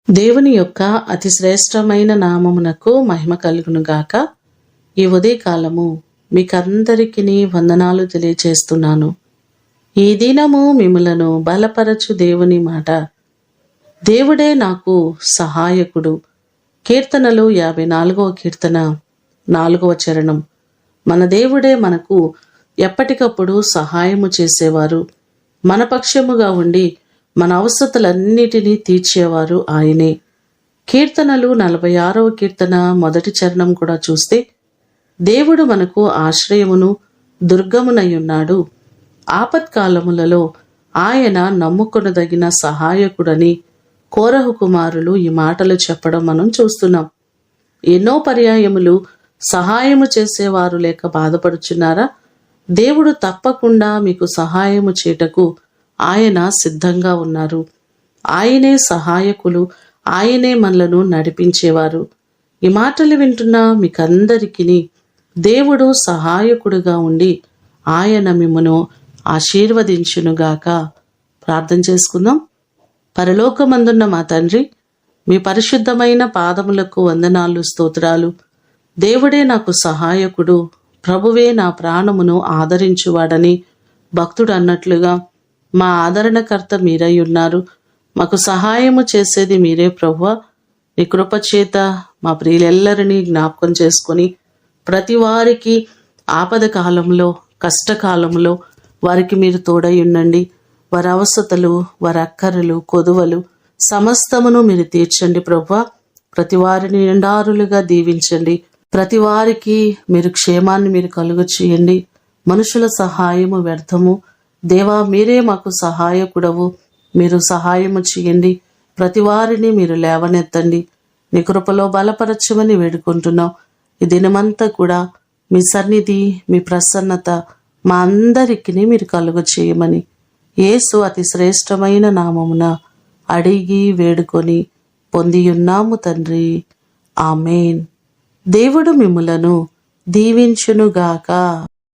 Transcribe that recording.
దేవుని యొక్క అతి శ్రేష్టమైన నామమునకు మహిమ కలుగునుగాక. ఈ ఉదయకాలము మీకందరికీ వందనాలు తెలియచేస్తున్నాను. ఈ దినము మిమ్ములను బలపరచు దేవుని మాట. దేవుడే నాకు సహాయకుడు. కీర్తనలు 54వ కీర్తన 4వ చరణం. మన దేవుడే మనకు ఎప్పటికప్పుడు సహాయము చేసేవారు, మన పక్షముగా ఉండి మన అవసరతలన్నిటినీ తీర్చేవారు ఆయనే. కీర్తనలు 46వ కీర్తన 1వ చరణం కూడా చూస్తే, దేవుడు మనకు ఆశ్రయమును దుర్గమునయున్నాడు, ఆపత్కాలములలో ఆయన నమ్ముకొనదగిన సహాయకుడని కోరహు కుమారులు ఈ మాటలు చెప్పడం మనం చూస్తున్నాం. ఎన్నో పర్యాయములు సహాయము చేసేవారు లేక బాధపడుచున్నారా? దేవుడు తప్పకుండా మీకు సహాయము చేయుటకు ఆయన సిద్ధంగా ఉన్నారు. ఆయనే సహాయకులు, ఆయనే మనలను నడిపించేవారు. ఈ మాటలు వింటున్న మీకందరికీ దేవుడు సహాయకుడుగా ఉండి ఆయన మిమ్మును ఆశీర్వదించునుగాక. ప్రార్థన చేసుకుందాం. పరలోకమందున్న మా తండ్రి, మీ పరిశుద్ధమైన పాదములకు వందనాలు, స్తోత్రాలు. దేవుడే నాకు సహాయకుడు, ప్రభువే నా ప్రాణమును ఆదరించువాడని భక్తుడు అన్నట్లుగా మా ఆదరణకర్త మీరై ఉన్నారు. మాకు సహాయము చేసేది మీరే ప్రభువా. నీ కృపచేత మా ప్రియులెల్లరినీ జ్ఞాపకం చేసుకొని ప్రతి వారికి ఆపద కాలంలో, కష్టకాలంలో వారికి మీరు తోడై ఉండండి. వారి అవసరతలు, వారి అక్కరలు, కొదువలు సమస్తమును మీరు తీర్చండి ప్రభువా. ప్రతి వారిని నిండారులుగా దీవించండి. ప్రతి వారికి మీరు క్షేమాన్ని మీరు కలుగ చేయండి. మనుషుల సహాయము వ్యర్థము. దేవా, మీరే మాకు సహాయకుడవు, మీరు సహాయము చేయండి. ప్రతి వారిని మీరు లేవనెత్తండి. నీ కృపలో బలపరచమని వేడుకుంటున్నాం. ఈ దినమంతా కూడా మీ సన్నిధి, మీ ప్రసన్నత మా అందరికీ మీరు కలుగ చేయమని యేసు అతి శ్రేష్టమైన నామమున అడిగి వేడుకొని పొందియున్నాము తండ్రి. ఆమేన్. దేవుడు మిమ్ములను దీవించునుగాక.